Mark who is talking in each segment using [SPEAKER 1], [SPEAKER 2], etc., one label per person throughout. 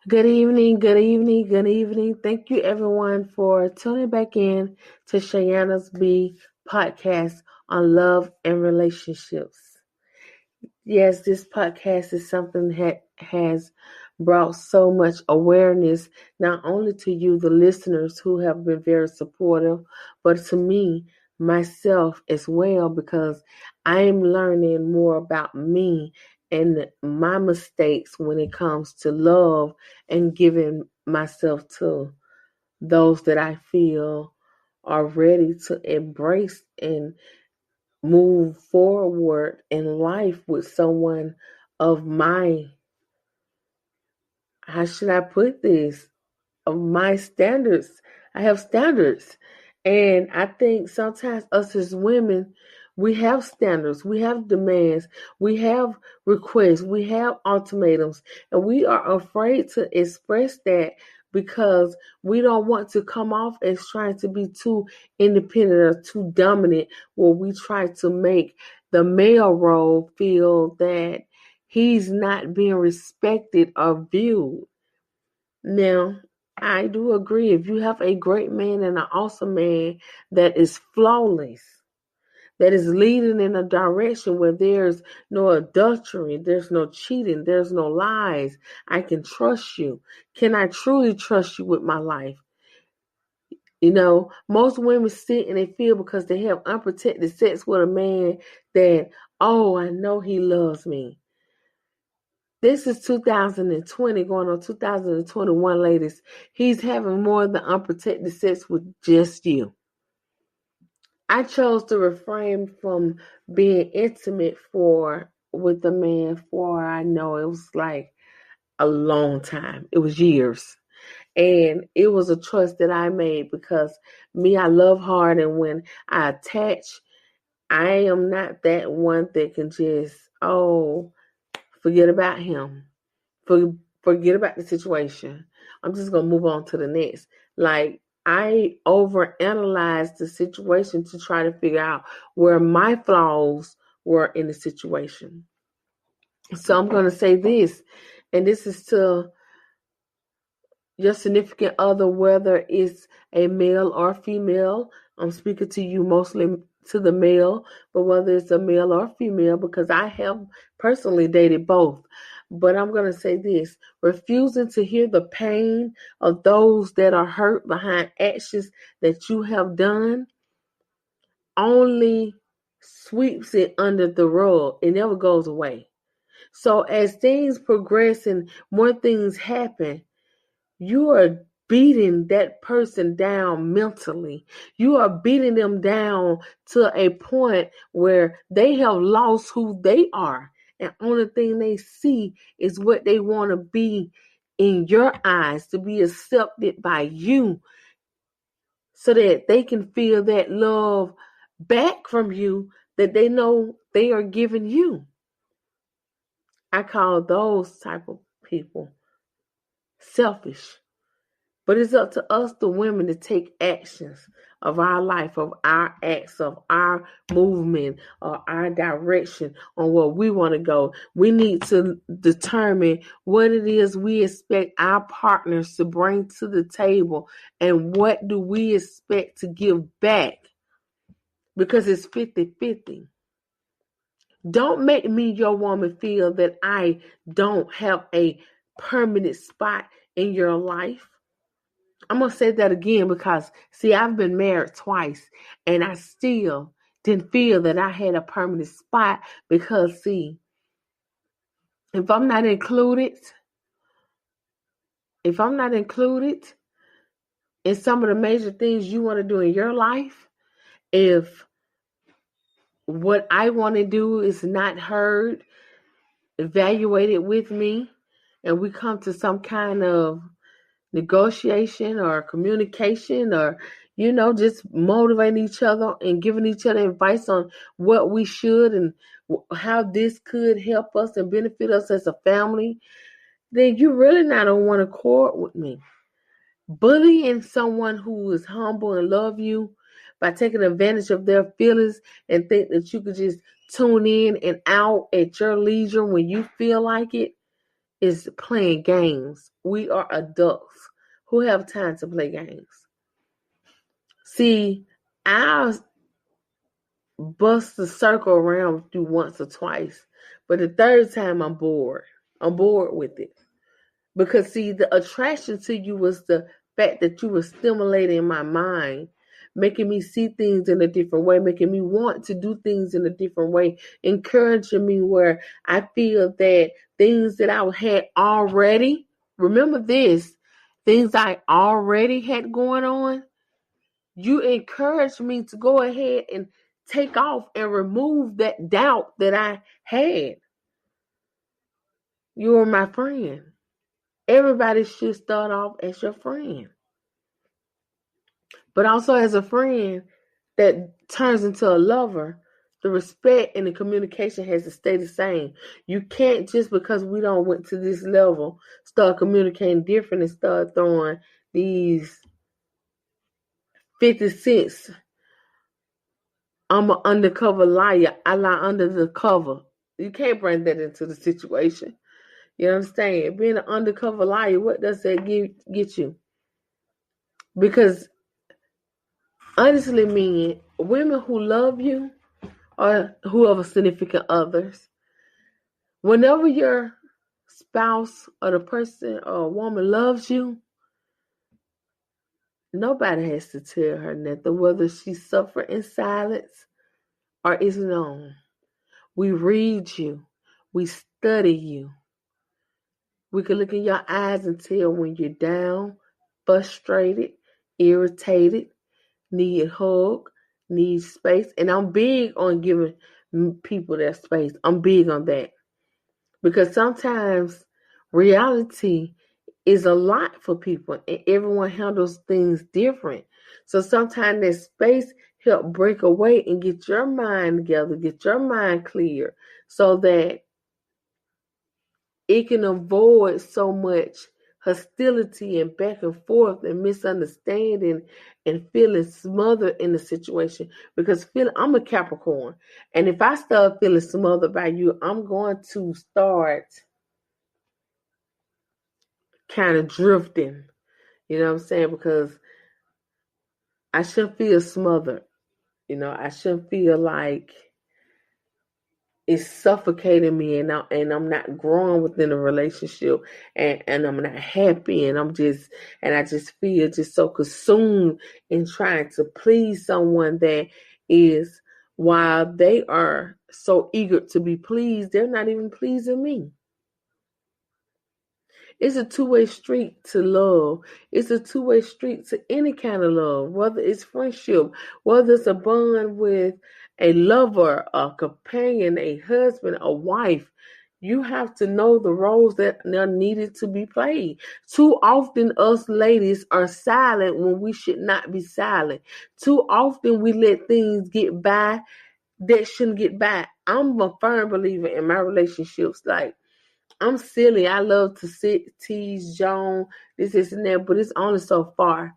[SPEAKER 1] Good evening, good evening, good evening. Thank you everyone for tuning back in to Shayana's B podcast on love and relationships. Yes, this podcast is something that has brought so much awareness, not only to you, the listeners who have been very supportive, but to me, myself as well, because I am learning more about me and my mistakes when it comes to love and giving myself to those that I feel are ready to embrace and move forward in life with someone of my, how should I put this, of my standards. I have standards. And I think sometimes us as women, we have standards, we have demands, we have requests, we have ultimatums, and we are afraid to express that because we don't want to come off as trying to be too independent or too dominant, where we try to make the male role feel that he's not being respected or viewed. Now, I do agree. If you have a great man and an awesome man that is flawless, that is leading in a direction where there's no adultery, there's no cheating, there's no lies, I can trust you. Can I truly trust you with my life? Most women sit and they feel because they have unprotected sex with a man that, oh, I know he loves me. This is 2020 going on 2021, ladies. He's having more than unprotected sex with just you. I chose to refrain from being intimate with the man for, I know it was like a long time. It was years. And it was a choice that I made because me, I love hard. And when I attach, I am not that one that can just, forget about him. Forget about the situation. I'm just going to move on to the next. Like, I overanalyzed the situation to try to figure out where my flaws were in the situation. So I'm going to say this, and this is to your significant other, whether it's a male or female. I'm speaking to you mostly to the male, but whether it's a male or female, because I have personally dated both. But I'm going to say this, refusing to hear the pain of those that are hurt behind actions that you have done only sweeps it under the rug. It never goes away. So as things progress and more things happen, you are beating that person down mentally. You are beating them down to a point where they have lost who they are. And only thing they see is what they want to be in your eyes, to be accepted by you, so that they can feel that love back from you that they know they are giving you. I call those type of people selfish. But it's up to us, the women, to take actions of our life, of our acts, of our movement, or our direction on where we want to go. We need to determine what it is we expect our partners to bring to the table and what do we expect to give back, because it's 50-50. Don't make me, your woman, feel that I don't have a permanent spot in your life. I'm going to say that again because, see, I've been married twice and I still didn't feel that I had a permanent spot because, see, if I'm not included in some of the major things you want to do in your life, if what I want to do is not heard, evaluated with me, and we come to some kind of negotiation or communication, or just motivating each other and giving each other advice on what we should and how this could help us and benefit us as a family, then you really not on one accord with me. Bullying someone who is humble and love you by taking advantage of their feelings and think that you could just tune in and out at your leisure when you feel like it, is playing games. We are adults who have time to play games. See, I'll bust the circle around with you once or twice, but the third time I'm bored. I'm bored with it. Because see, the attraction to you was the fact that you were stimulating my mind, making me see things in a different way, making me want to do things in a different way, encouraging me where I feel that things that I had already, remember this, things I already had going on, you encouraged me to go ahead and take off and remove that doubt that I had. You were my friend. Everybody should start off as your friend. But also as a friend that turns into a lover, the respect and the communication has to stay the same. You can't just because we don't went to this level start communicating different and start throwing these 50 cents. I'm an undercover liar. I lie under the cover. You can't bring that into the situation. You understand? Being an undercover liar, what does that get you? Because honestly, men, women who love you or whoever significant others, whenever your spouse or the person or a woman loves you, nobody has to tell her nothing, whether she suffer in silence or is known. We read you. We study you. We can look in your eyes and tell when you're down, frustrated, irritated, need a hug, need space. And I'm big on giving people that space. I'm big on that. Because sometimes reality is a lot for people and everyone handles things different. So sometimes that space help break away and get your mind together, get your mind clear so that it can avoid so much hostility and back and forth and misunderstanding and feeling smothered in the situation. Because I'm a Capricorn, and if I start feeling smothered by you, I'm going to start kind of drifting. You know what I'm saying? Because I shouldn't feel smothered. I shouldn't feel like it's suffocating me and I'm not growing within a relationship and I'm not happy and I just feel just so consumed in trying to please someone that is, while they are so eager to be pleased, they're not even pleasing me. It's a two-way street to love. It's a two-way street to any kind of love, whether it's friendship, whether it's a bond with a lover, a companion, a husband, a wife. You have to know the roles that are needed to be played. Too often us ladies are silent when we should not be silent. Too often we let things get by that shouldn't get by. I'm a firm believer in my relationships. Like, I'm silly. I love to tease Joan, this and that, but it's only so far.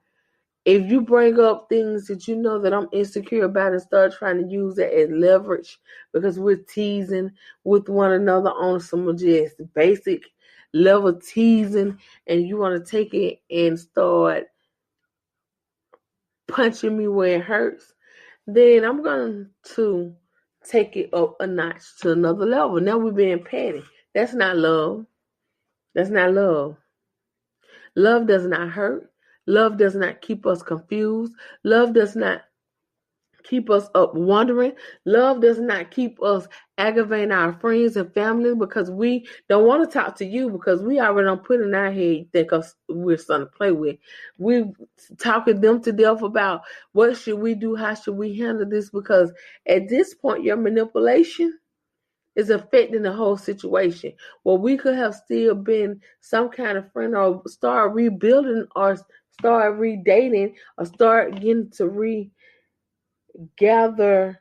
[SPEAKER 1] If you bring up things that you know that I'm insecure about and start trying to use that as leverage because we're teasing with one another on some just basic level teasing, and you want to take it and start punching me where it hurts, then I'm going to take it up a notch to another level. Now we're being petty. That's not love. That's not love. Love does not hurt. Love does not keep us confused. Love does not keep us up wondering. Love does not keep us aggravating our friends and family because we don't want to talk to you because we already don't put in our head you think us we're something to play with. We talking them to death about what should we do, how should we handle this, because at this point your manipulation is affecting the whole situation. Well, we could have still been some kind of friend or start rebuilding or start redating or start getting to regather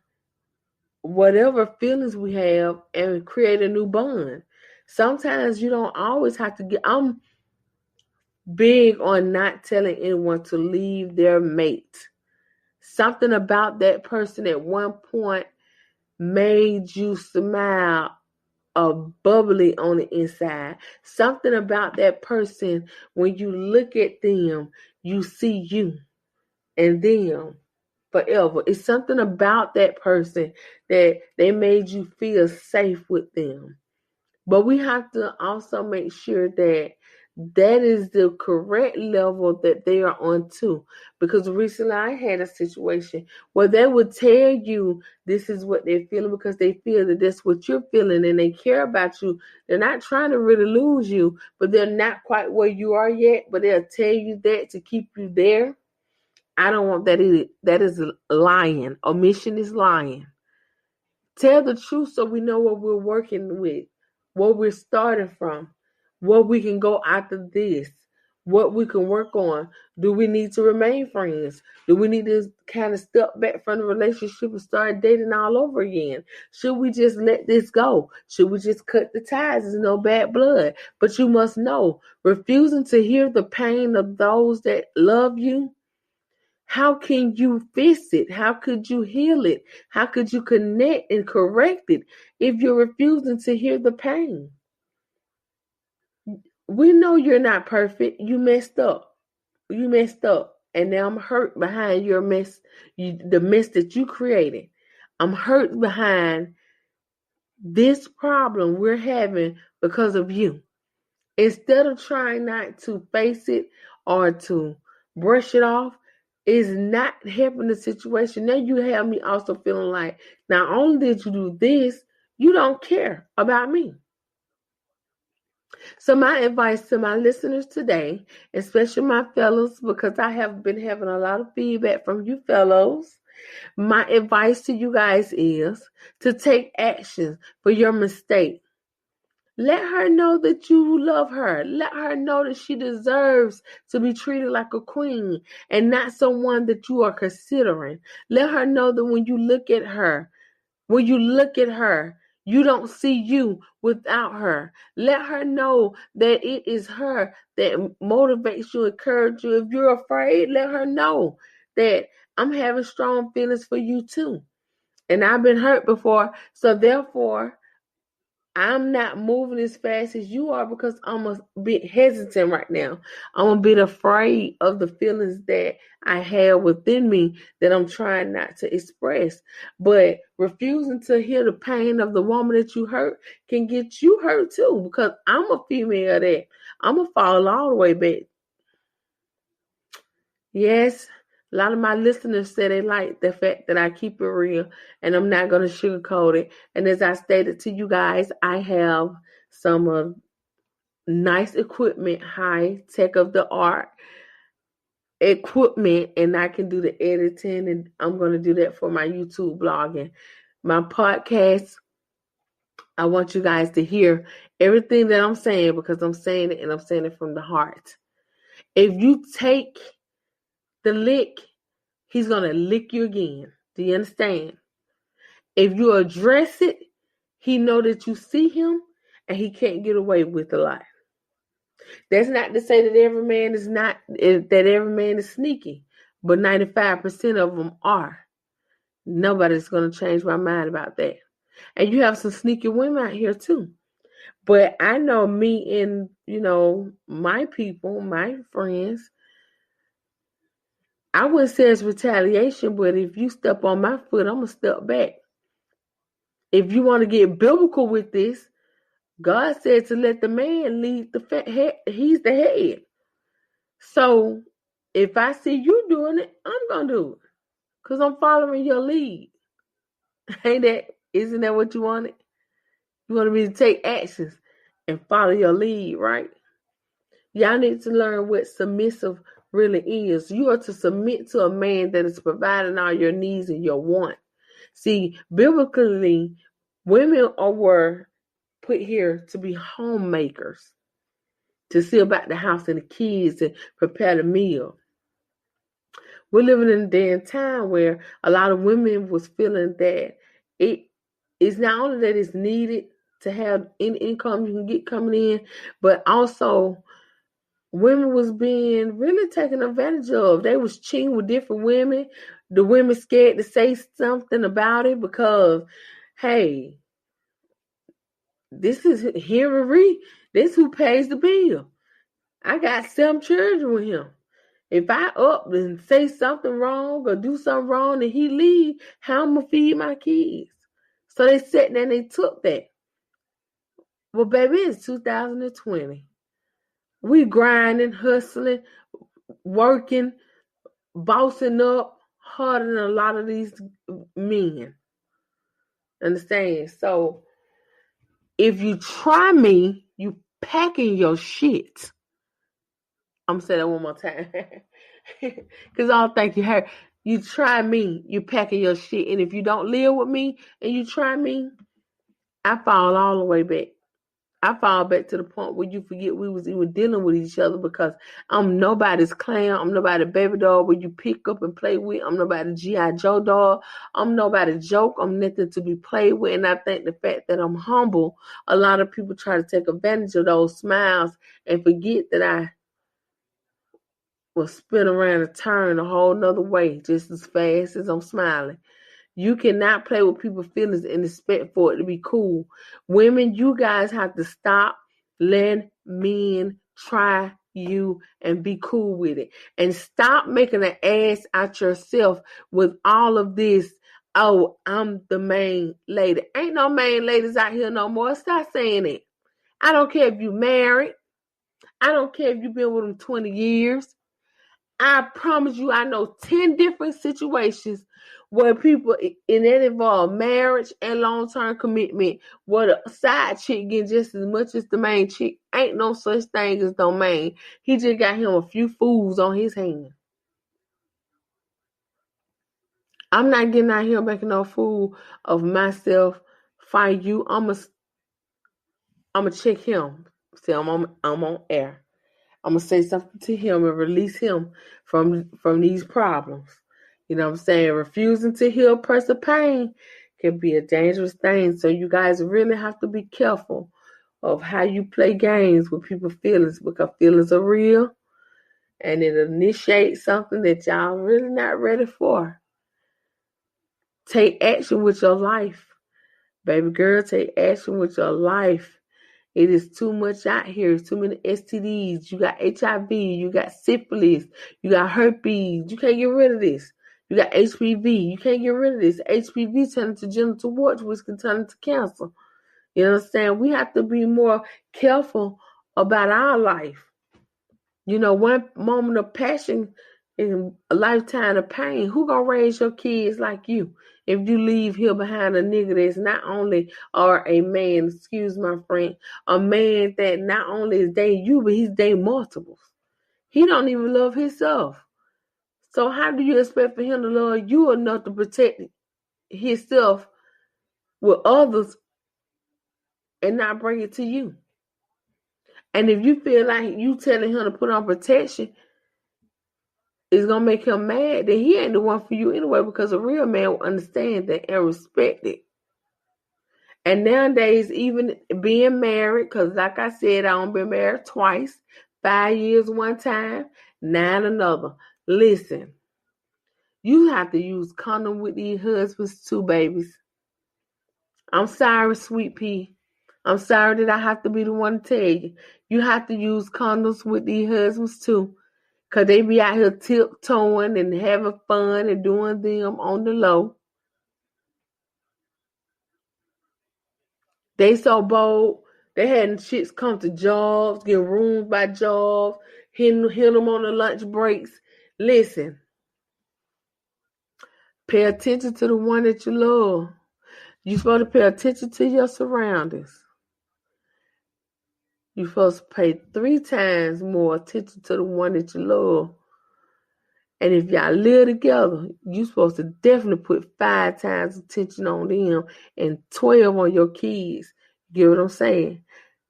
[SPEAKER 1] whatever feelings we have and create a new bond. Sometimes you don't always have to I'm big on not telling anyone to leave their mate. Something about that person at one point made you smile bubbly on the inside. Something about that person, when you look at them, you see you and them forever. It's something about that person that they made you feel safe with them. But we have to also make sure that that is the correct level that they are on too. Because recently I had a situation where they would tell you this is what they're feeling because they feel that that's what you're feeling and they care about you. They're not trying to really lose you, but they're not quite where you are yet, but they'll tell you that to keep you there. I don't want that either. That is lying. Omission is lying. Tell the truth so we know what we're working with, what we're starting from, what we can go after this, what we can work on. Do we need to remain friends? Do we need to kind of step back from the relationship and start dating all over again? Should we just let this go? Should we just cut the ties? There's no bad blood. But you must know, refusing to hear the pain of those that love you, how can you fix it? How could you heal it? How could you connect and correct it if you're refusing to hear the pain? We know you're not perfect. You messed up. You messed up. And now I'm hurt behind your mess, the mess that you created. I'm hurt behind this problem we're having because of you. Instead of trying not to face it or to brush it off, is not helping the situation. Now you have me also feeling like not only did you do this, you don't care about me. So my advice to my listeners today, especially my fellows, because I have been having a lot of feedback from you fellows, my advice to you guys is to take action for your mistake. Let her know that you love her. Let her know that she deserves to be treated like a queen and not someone that you are considering. Let her know that when you look at her, you don't see you without her. Let her know that it is her that motivates you, encourages you. If you're afraid, let her know that I'm having strong feelings for you too. And I've been hurt before, so therefore, I'm not moving as fast as you are because I'm a bit hesitant right now. I'm a bit afraid of the feelings that I have within me that I'm trying not to express. But refusing to hear the pain of the woman that you hurt can get you hurt too, because I'm a female that I'm going to fall all the way back. Yes, a lot of my listeners say they like the fact that I keep it real and I'm not going to sugarcoat it. And as I stated to you guys, I have some nice equipment, high tech of the art equipment, and I can do the editing, and I'm going to do that for my YouTube blogging. My podcast, I want you guys to hear everything that I'm saying because I'm saying it and I'm saying it from the heart. If you take the lick, he's going to lick you again. Do you understand? If you address it, he know that you see him and he can't get away with a lie. That's not to say that every man is sneaky, but 95% of them are. Nobody's going to change my mind about that. And you have some sneaky women out here too. But I know me and, my people, my friends, I wouldn't say it's retaliation, but if you step on my foot, I'm going to step back. If you want to get biblical with this, God said to let the man lead the head. He's the head. So if I see you doing it, I'm going to do it because I'm following your lead. Isn't that what you wanted? You wanted me to take actions and follow your lead, right? Y'all need to learn what submissive really is. You are to submit to a man that is providing all your needs and your wants. See, biblically, women were put here to be homemakers, to see about the house and the kids and prepare the meal. We're living in a day and time where a lot of women was feeling that it is not only that it's needed to have any income you can get coming in, but also women was being really taken advantage of. They was cheating with different women. The women scared to say something about it because, hey, This is Henry. This who pays the bill. I got 7 children with him. If I up and say something wrong or do something wrong and he leave, how am I feed my kids? So they sat there and they took that. Well, baby, it's 2020. We grinding, hustling, working, bossing up harder than a lot of these men. Understand? So if you try me, you packing your shit. I'm saying that one more time. Because I don't think you heard. You try me, you packing your shit. And if you don't live with me and you try me, I fall all the way back. I fall back to the point where you forget we was even dealing with each other, because I'm nobody's clown. I'm nobody's baby doll where you pick up and play with. I'm nobody's G.I. Joe doll. I'm nobody's joke. I'm nothing to be played with. And I think the fact that I'm humble, a lot of people try to take advantage of those smiles and forget that I will spin around and turn a whole nother way just as fast as I'm smiling. You cannot play with people's feelings and expect for it to be cool. Women, you guys have to stop letting men try you and be cool with it. And stop making an ass out yourself with all of this. Oh, I'm the main lady. Ain't no main ladies out here no more. Stop saying it. I don't care if you married. I don't care if you've been with them 20 years. I promise you, I know 10 different situations where people, and that involve marriage and long-term commitment, where the side chick getting just as much as the main chick. Ain't no such thing as no main. He just got him a few fools on his hand. I'm not getting out here making no fool of myself. Fight you. I'm gonna check him. See, I'm on air. I'm gonna say something to him and release him from these problems. You know what I'm saying? Refusing to heal a person's pain can be a dangerous thing. So you guys really have to be careful of how you play games with people's feelings, because feelings are real and it initiates something that y'all really not ready for. Take action with your life. Baby girl, take action with your life. It is too much out here. It's too many STDs. You got HIV. You got syphilis. You got herpes. You can't get rid of this. You got HPV. You can't get rid of this. HPV turns into genital warts, which can turn into cancer. You understand? We have to be more careful about our life. You know, one moment of passion is a lifetime of pain. Who gonna raise your kids like you if you leave here behind a nigga that's not only or a man, excuse my friend, a man that not only is dating you, but he's dating multiples. He don't even love himself. So how do you expect for him to love you enough to protect himself with others and not bring it to you? And if you feel like you telling him to put on protection is going to make him mad, then he ain't the one for you anyway, because a real man will understand that and respect it. And nowadays, even being married, because like I said, I don't been married twice, 5 years one time, 9 another. Listen, you have to use condom with these husbands too, babies. I'm sorry, sweet pea. I'm sorry that I have to be the one to tell you. You have to use condoms with these husbands too. Because they be out here tiptoeing and having fun and doing them on the low. They so bold. They had shits come to jobs, get rooms by jobs, hit them on the lunch breaks. Listen, pay attention to the one that you love. You're supposed to pay attention to your surroundings. You're supposed to pay 3 times more attention to the one that you love. And if y'all live together, you're supposed to definitely put 5 times attention on them and 12 on your kids. You get what I'm saying?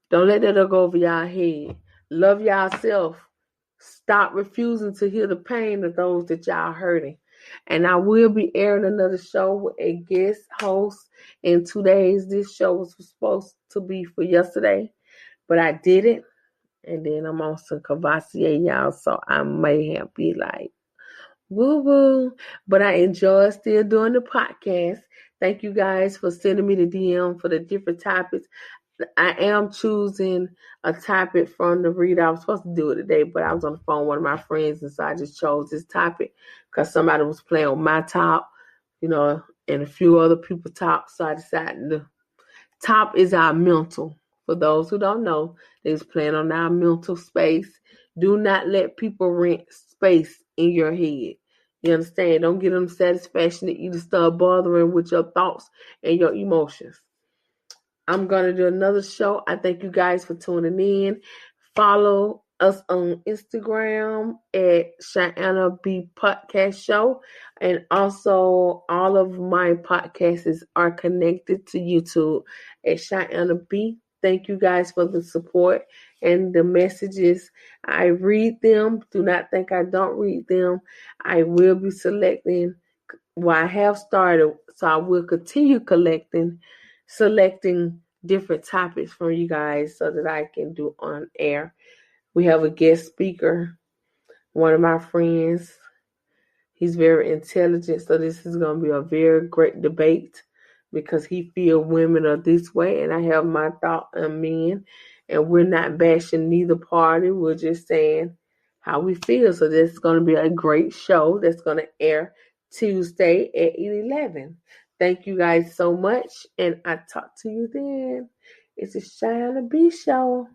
[SPEAKER 1] Don't let that go over y'all head. Love yourself. Stop refusing to hear the pain of those that y'all hurting. And I will be airing another show with a guest host in 2 days. This show was supposed to be for yesterday, but I didn't. And then I'm on some Cavassier, y'all, so I may have be like, woo-woo. But I enjoy still doing the podcast. Thank you guys for sending me the DM for the different topics. I am choosing a topic from the read. I was supposed to do it today, but I was on the phone with one of my friends, and so I just chose this topic because somebody was playing on my top, and a few other people top. So I decided the top is our mental. For those who don't know, they was playing on our mental space. Do not let people rent space in your head. You understand? Don't give them satisfaction that you just start bothering with your thoughts and your emotions. I'm going to do another show. I thank you guys for tuning in. Follow us on Instagram at Cheyenne B Podcast Show. And also, all of my podcasts are connected to YouTube at Cheyenne B. Thank you guys for the support and the messages. I read them. Do not think I don't read them. I will be selecting. Well, I have started, so I will continue selecting different topics from you guys so that I can do on air. We have a guest speaker, one of my friends. He's very intelligent, so this is going to be a very great debate because he feels women are this way, and I have my thought on men, and we're not bashing neither party. We're just saying how we feel. So this is going to be a great show that's going to air Tuesday at 11. Thank you guys so much, and I talk to you then. It's a Shine B show.